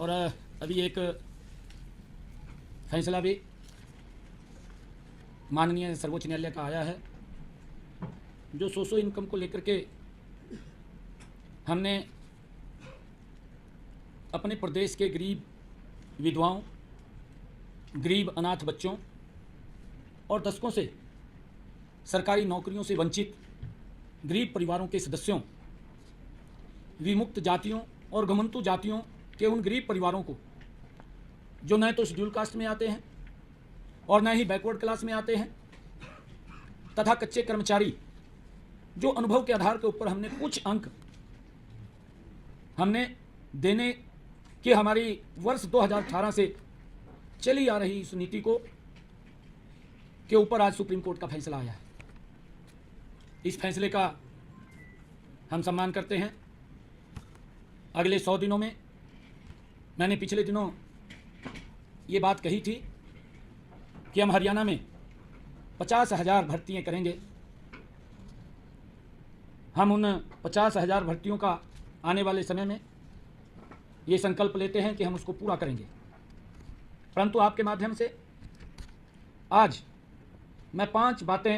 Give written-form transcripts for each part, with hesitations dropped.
और अभी एक फैसला भी माननीय सर्वोच्च न्यायालय का आया है, जो सोशो इनकम को लेकर के हमने अपने प्रदेश के गरीब विधवाओं, गरीब अनाथ बच्चों और दशकों से सरकारी नौकरियों से वंचित गरीब परिवारों के सदस्यों, विमुक्त जातियों और घुमंतु जातियों के उन गरीब परिवारों को जो न तो शेड्यूल कास्ट में आते हैं और न ही बैकवर्ड क्लास में आते हैं, तथा कच्चे कर्मचारी जो अनुभव के आधार के ऊपर हमने कुछ अंक हमने देने की हमारी वर्ष 2018 से चली आ रही इस नीति को के ऊपर आज सुप्रीम कोर्ट का फैसला आया है। इस फैसले का हम सम्मान करते हैं। अगले 100 दिनों में, मैंने पिछले दिनों ये बात कही थी कि हम हरियाणा में 50,000 भर्तियाँ करेंगे। हम उन 50,000 भर्तियों का आने वाले समय में ये संकल्प लेते हैं कि हम उसको पूरा करेंगे। परंतु आपके माध्यम से आज मैं 5 बातें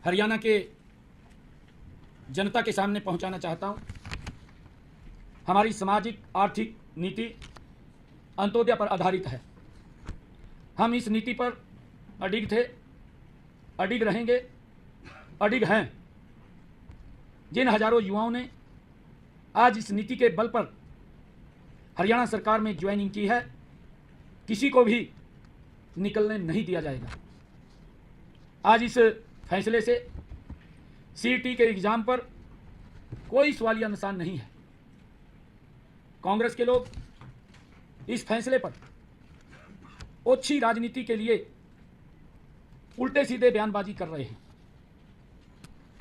हरियाणा के जनता के सामने पहुंचाना चाहता हूं। हमारी सामाजिक आर्थिक नीति अंत्योदय पर आधारित है। हम इस नीति पर अडिग थे, अडिग रहेंगे, अडिग हैं। जिन हजारों युवाओं ने आज इस नीति के बल पर हरियाणा सरकार में ज्वाइनिंग की है, किसी को भी निकलने नहीं दिया जाएगा। आज इस फैसले से सीईटी के एग्जाम पर कोई सवालिया निशान नहीं है। कांग्रेस के लोग इस फैसले पर ओछी राजनीति के लिए उल्टे सीधे बयानबाजी कर रहे हैं।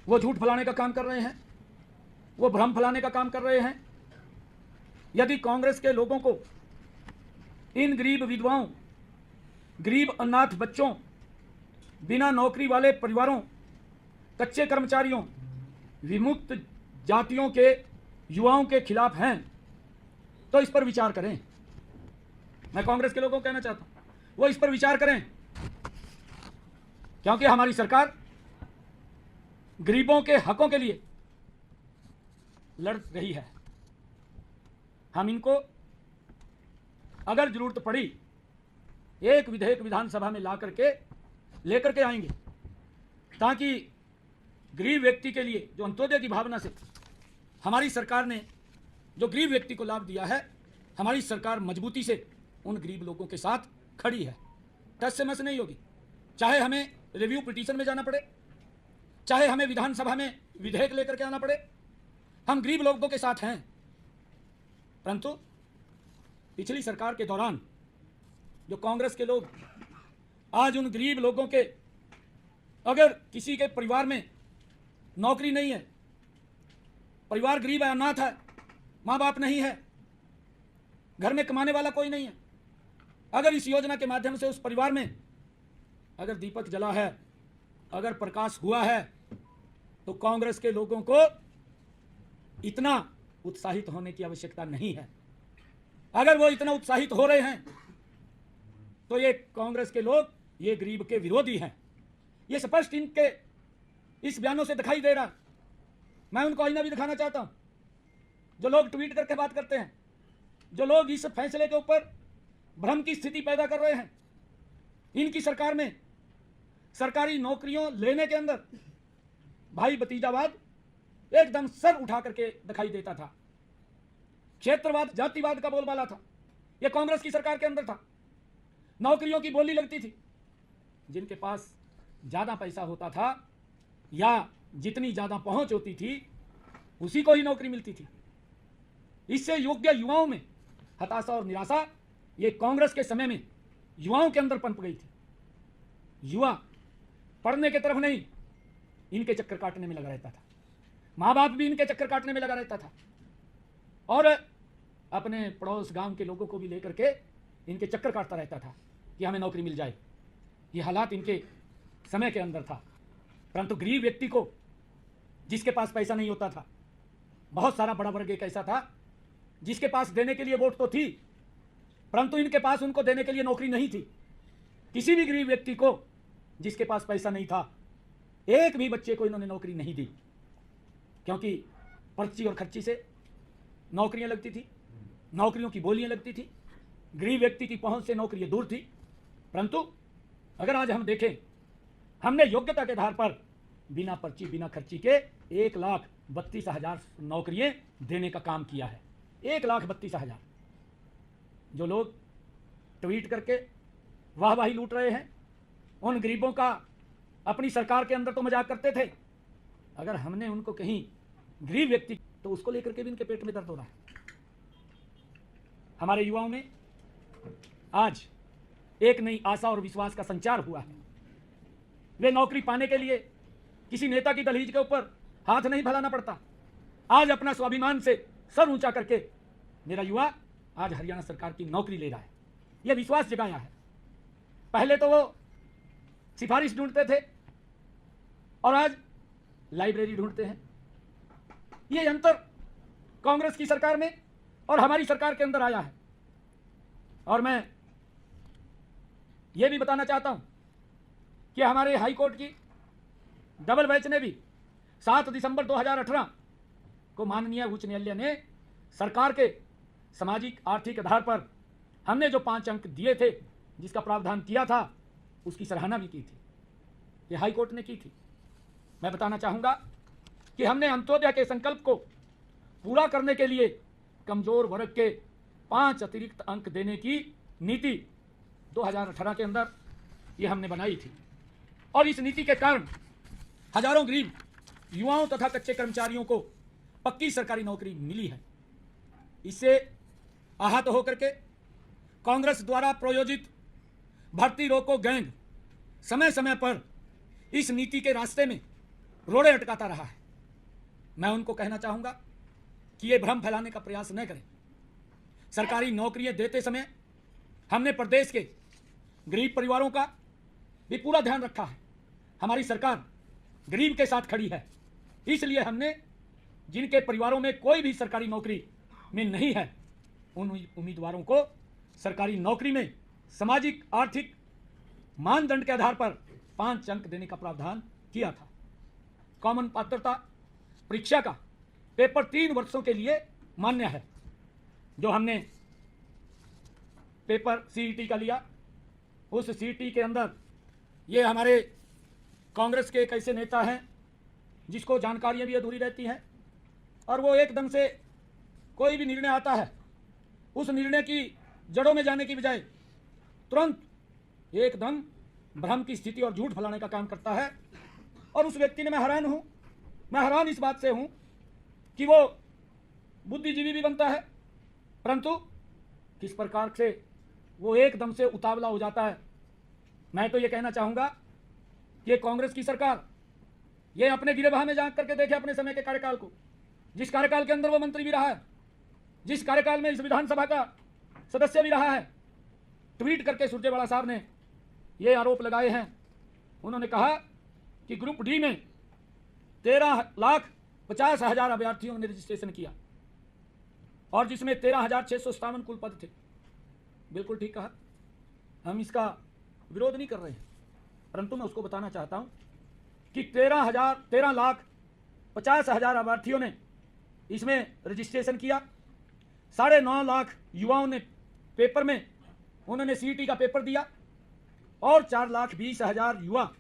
वो झूठ फैलाने का काम कर रहे हैं, वो भ्रम फैलाने का काम कर रहे हैं। यदि कांग्रेस के लोगों को इन गरीब विधवाओं, गरीब अनाथ बच्चों, बिना नौकरी वाले परिवारों, कच्चे कर्मचारियों, विमुक्त जातियों के युवाओं के खिलाफ हैं, तो इस पर विचार करें। मैं कांग्रेस के लोगों को कहना चाहता हूं, वो इस पर विचार करें, क्योंकि हमारी सरकार गरीबों के हकों के लिए लड़ रही है। हम इनको अगर जरूरत पड़ी एक विधेयक विधानसभा में ला करके लेकर के आएंगे, ताकि गरीब व्यक्ति के लिए जो अंत्योदय की भावना से हमारी सरकार ने जो गरीब व्यक्ति को लाभ दिया है, हमारी सरकार मजबूती से उन गरीब लोगों के साथ खड़ी है। टस से मस नहीं होगी। चाहे हमें रिव्यू पिटीशन में जाना पड़े, चाहे हमें विधानसभा में विधेयक लेकर के आना पड़े, हम गरीब लोगों के साथ हैं। परंतु पिछली सरकार के दौरान जो कांग्रेस के लोग आज उन गरीब लोगों के, अगर किसी के परिवार में नौकरी नहीं है, परिवार गरीब है, अनाथ है, माँ बाप नहीं है, घर में कमाने वाला कोई नहीं है, अगर इस योजना के माध्यम से उस परिवार में अगर दीपक जला है, अगर प्रकाश हुआ है, तो कांग्रेस के लोगों को इतना उत्साहित होने की आवश्यकता नहीं है। अगर वो इतना उत्साहित हो रहे हैं तो ये कांग्रेस के लोग ये गरीब के विरोधी हैं। ये स्पष्ट इनके इस बयानों से दिखाई दे रहा। मैं उनको आईना भी दिखाना चाहता हूं। जो लोग ट्वीट करके बात करते हैं, जो लोग इस फैसले के ऊपर भ्रम की स्थिति पैदा कर रहे हैं, इनकी सरकार में सरकारी नौकरियों लेने के अंदर भाई भतीजावाद एकदम सर उठा करके दिखाई देता था। क्षेत्रवाद, जातिवाद का बोलबाला था। यह कांग्रेस की सरकार के अंदर था। नौकरियों की बोली लगती थी। जिनके पास ज्यादा पैसा होता था या जितनी ज्यादा पहुंच होती थी, उसी को ही नौकरी मिलती थी। इससे योग्य युवाओं में हताशा और निराशा ये कांग्रेस के समय में युवाओं के अंदर पनप गई थी। युवा पढ़ने की तरफ नहीं, इनके चक्कर काटने में लगा रहता था। माँ बाप भी इनके चक्कर काटने में लगा रहता था, और अपने पड़ोस गांव के लोगों को भी लेकर के इनके चक्कर काटता रहता था कि हमें नौकरी मिल जाए। ये हालात इनके समय के अंदर था। परंतु गरीब व्यक्ति को, जिसके पास पैसा नहीं होता था, बहुत सारा बड़ा वर्ग एक ऐसा था जिसके पास देने के लिए वोट तो थी, परंतु इनके पास उनको देने के लिए नौकरी नहीं थी। किसी भी गरीब व्यक्ति को जिसके पास पैसा नहीं था, एक भी बच्चे को इन्होंने नौकरी नहीं दी, क्योंकि पर्ची और खर्ची से नौकरियां लगती थी, नौकरियों की बोलियां लगती थी, गरीब व्यक्ति की पहुंच से नौकरियां दूर थी। परंतु अगर आज हम देखें, हमने योग्यता के आधार पर बिना पर्ची बिना खर्ची के 1,32,000 नौकरियां देने का काम किया है। 1,32,000। जो लोग ट्वीट करके वाहवाही लूट रहे हैं, उन गरीबों का अपनी सरकार के अंदर तो मजाक करते थे, अगर हमने उनको कहीं गरीब व्यक्ति तो उसको लेकर के भी इनके पेट में दर्द हो रहा है। हमारे युवाओं में आज एक नई आशा और विश्वास का संचार हुआ है। वे नौकरी पाने के लिए किसी नेता की दहलीज के ऊपर हाथ नहीं फैलाना पड़ता। आज अपना स्वाभिमान से सर ऊंचा करके मेरा युवा आज हरियाणा सरकार की नौकरी ले रहा है। यह विश्वास जगाया है। पहले तो वो सिफारिश ढूंढते थे और आज लाइब्रेरी ढूंढते हैं। ये अंतर कांग्रेस की सरकार में और हमारी सरकार के अंदर आया है। और मैं ये भी बताना चाहता हूं कि हमारे हाई कोर्ट की डबल बेंच ने भी 7 दिसंबर 2018 को माननीय उच्च न्यायालय ने सरकार के सामाजिक आर्थिक आधार पर हमने जो 5 अंक दिए थे, जिसका प्रावधान किया था, उसकी सराहना भी की थी। ये हाई कोर्ट ने की थी। मैं बताना चाहूँगा कि हमने अंत्योदय के संकल्प को पूरा करने के लिए कमजोर वर्ग के 5 अतिरिक्त अंक देने की नीति 2018 के अंदर ये हमने बनाई थी। और इस नीति के कारण हजारों गरीब युवाओं तथा कच्चे कर्मचारियों को पक्की सरकारी नौकरी मिली है। इससे आहत होकर के कांग्रेस द्वारा प्रायोजित भर्ती रोको गैंग समय समय पर इस नीति के रास्ते में रोड़े अटकाता रहा है। मैं उनको कहना चाहूँगा कि ये भ्रम फैलाने का प्रयास न करें। सरकारी नौकरियां देते समय हमने प्रदेश के गरीब परिवारों का भी पूरा ध्यान रखा है। हमारी सरकार गरीब के साथ खड़ी है। इसलिए हमने जिनके परिवारों में कोई भी सरकारी नौकरी में नहीं है, उन उम्मीदवारों को सरकारी नौकरी में सामाजिक आर्थिक मानदंड के आधार पर 5 अंक देने का प्रावधान किया था। कॉमन पात्रता परीक्षा का पेपर 3 वर्षों के लिए मान्य है। जो हमने पेपर सीईटी का लिया, उस सीईटी के अंदर ये हमारे कांग्रेस के एक ऐसे नेता हैं जिसको जानकारियां भी अधूरी रहती हैं, और वो एकदम से कोई भी निर्णय आता है, उस निर्णय की जड़ों में जाने की बजाय तुरंत एकदम भ्रम की स्थिति और झूठ फैलाने का काम करता है। और उस व्यक्ति ने मैं हैरान इस बात से हूं कि वो बुद्धिजीवी भी बनता है, परंतु किस प्रकार से वो एकदम से उतावला हो जाता है। मैं तो ये कहना चाहूँगा कि कांग्रेस की सरकार ये अपने गिरेबान में झांक करके देखे अपने समय के कार्यकाल को, जिस कार्यकाल के अंदर वो मंत्री भी रहा है, जिस कार्यकाल में इस विधानसभा का सदस्य भी रहा है। ट्वीट करके सुरजेवाला साहब ने ये आरोप लगाए हैं। उन्होंने कहा कि ग्रुप डी में 13,50,000 अभ्यर्थियों ने रजिस्ट्रेशन किया और जिसमें 13,657 कुल पद थे। बिल्कुल ठीक कहा, हम इसका विरोध नहीं कर रहे हैं, परंतु मैं उसको बताना चाहता हूं कि 13,50,000 अभ्यर्थियों ने इसमें रजिस्ट्रेशन किया। 9.5 लाख युवाओं ने पेपर में उन्होंने सीईटी का पेपर दिया और 4,20,000 युवा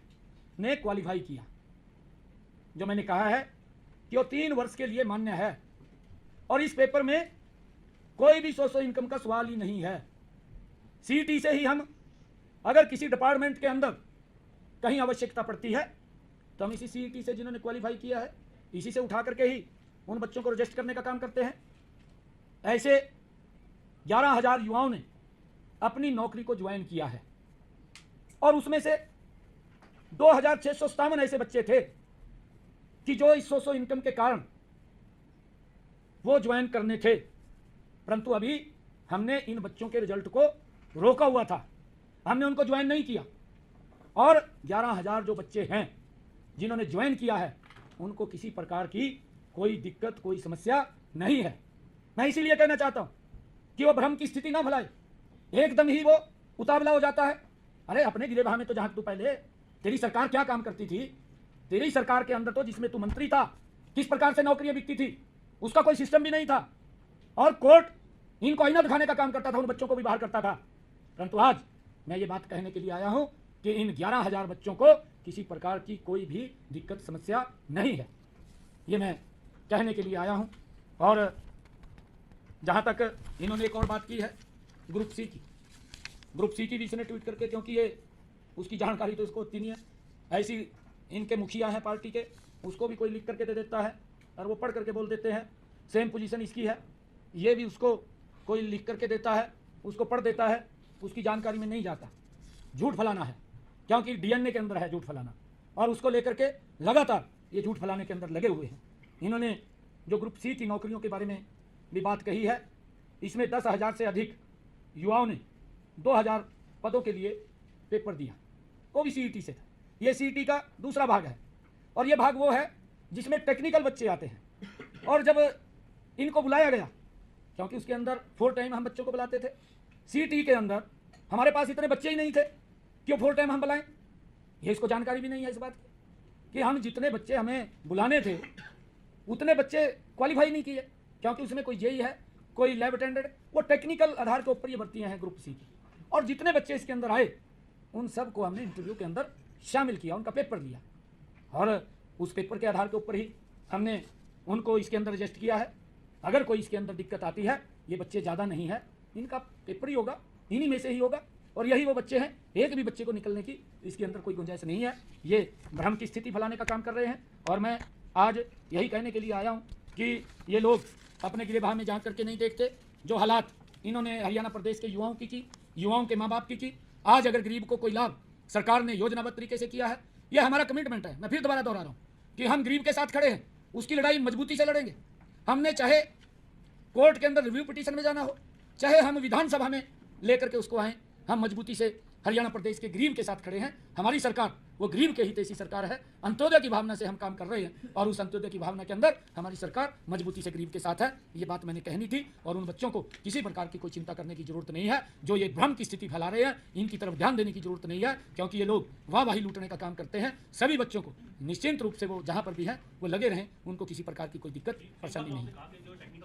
ने क्वालिफाई किया। जो मैंने कहा है कि वो 3 वर्ष के लिए मान्य है और इस पेपर में कोई भी सोर्स ऑफ इनकम का सवाल ही नहीं है। सीईटी से ही हम अगर किसी डिपार्टमेंट के अंदर कहीं आवश्यकता पड़ती है तो हम इसी सीईटी से जिन्होंने क्वालिफाई किया है, इसी से उठा करके ही उन बच्चों को रजिस्टर करने का काम करते हैं। ऐसे 11,000 युवाओं ने अपनी नौकरी को ज्वाइन किया है और उसमें से 2,657 ऐसे बच्चे थे कि जो इस सोर्स ऑफ इनकम के कारण वो ज्वाइन करने थे, परंतु अभी हमने इन बच्चों के रिजल्ट को रोका हुआ था, हमने उनको ज्वाइन नहीं किया। और 11,000 जो बच्चे हैं जिन्होंने ज्वाइन किया है, उनको किसी प्रकार की कोई दिक्कत कोई समस्या नहीं है। मैं इसीलिए कहना चाहता हूं कि वो भ्रम की स्थिति ना भलाए, एकदम ही वो उतावला हो जाता है। अरे अपने गिरेबान में तो जहां तू पहले तेरी सरकार क्या काम करती थी, तेरी सरकार के अंदर तो जिसमें तू मंत्री था किस प्रकार से नौकरियां बिकती थी उसका कोई सिस्टम भी नहीं था, और कोर्ट इनको आईना दिखाने का काम करता था, उन बच्चों को भी बाहर करता था। परंतु आज मैं ये बात कहने के लिए आया हूं कि इन 11,000 बच्चों को किसी प्रकार की कोई भी दिक्कत समस्या नहीं है, ये मैं कहने के लिए आया हूं। और जहां तक इन्होंने एक और बात की है ग्रुप सी की, ग्रुप सी की भी इसने ट्वीट करके, क्योंकि ये उसकी जानकारी तो इसको होती नहीं है, ऐसी इनके मुखिया हैं पार्टी के, उसको भी कोई लिख करके दे देता है और वो पढ़ करके बोल देते हैं सेम पोजीशन इसकी है, ये भी उसको कोई लिख करके देता है, उसको पढ़ देता है, उसकी जानकारी में नहीं जाता। झूठ फैलाना है, क्योंकि डीएनए के अंदर है झूठ फैलाना, और उसको लेकर के लगातार ये झूठ फैलाने के अंदर लगे हुए हैं। इन्होंने जो ग्रुप सी की नौकरियों के बारे में भी बात कही है, इसमें 10,000 से अधिक युवाओं ने 2,000 पदों के लिए पेपर दिया, वो भी सीईटी से था। ये सीईटी का दूसरा भाग है, और ये भाग वो है जिसमें टेक्निकल बच्चे आते हैं। और जब इनको बुलाया गया, क्योंकि उसके अंदर 4 टाइम हम बच्चों को बुलाते थे, सीईटी के अंदर हमारे पास इतने बच्चे ही नहीं थे कि वो 4 टाइम हम बुलाएं, ये इसको जानकारी भी नहीं है इस बात की कि हम जितने बच्चे हमें बुलाने थे उतने बच्चे क्वालिफाई नहीं किए, क्योंकि उसमें कोई जेई है, कोई लैब अटेंडेंट, वो टेक्निकल आधार के ऊपर ये भर्तियाँ हैं ग्रुप सी की। और जितने बच्चे इसके अंदर आए उन सबको हमने इंटरव्यू के अंदर शामिल किया, उनका पेपर लिया, और उस पेपर के आधार के ऊपर ही हमने उनको इसके अंदर रजिस्ट किया है। अगर कोई इसके अंदर दिक्कत आती है, ये बच्चे ज़्यादा नहीं है, इनका पेपर ही होगा, इन्हीं में से ही होगा, और यही वो बच्चे हैं, एक भी बच्चे को निकलने की इसके अंदर कोई गुंजाइश नहीं है। ये भ्रम की स्थिति फैलाने का काम कर रहे हैं, और मैं आज यही कहने के लिए आया हूँ कि ये लोग अपने गिरेबान में जांच करके नहीं देखते। जो हालात इन्होंने हरियाणा प्रदेश के युवाओं की, युवाओं के माँ बाप की, आज अगर गरीब को कोई लाभ सरकार ने योजनाबद्ध तरीके से किया है, ये हमारा कमिटमेंट है। मैं फिर दोबारा दोहरा रहा हूँ कि हम गरीब के साथ खड़े हैं, उसकी लड़ाई मजबूती से लड़ेंगे। हमने चाहे कोर्ट के अंदर रिव्यू पिटीशन में जाना हो, चाहे हम विधानसभा में लेकर के उसको आएँ, हम मजबूती से हरियाणा प्रदेश के गरीब के साथ खड़े हैं। हमारी सरकार वो गरीब के हितैषी सरकार है, अंत्योदय की भावना से हम काम कर रहे हैं, और उस अंत्योदय की भावना के अंदर हमारी सरकार मजबूती से गरीब के साथ है। ये बात मैंने कहनी थी, और उन बच्चों को किसी प्रकार की कोई चिंता करने की जरूरत नहीं है। जो ये भ्रम की स्थिति फैला रहे हैं, इनकी तरफ ध्यान देने की जरूरत नहीं है, क्योंकि ये लोग वाहवाही लूटने का काम करते हैं। सभी बच्चों को निश्चिंत रूप से वो जहाँ पर भी हैं वो लगे रहें, उनको किसी प्रकार की कोई दिक्कत परेशानी नहीं है।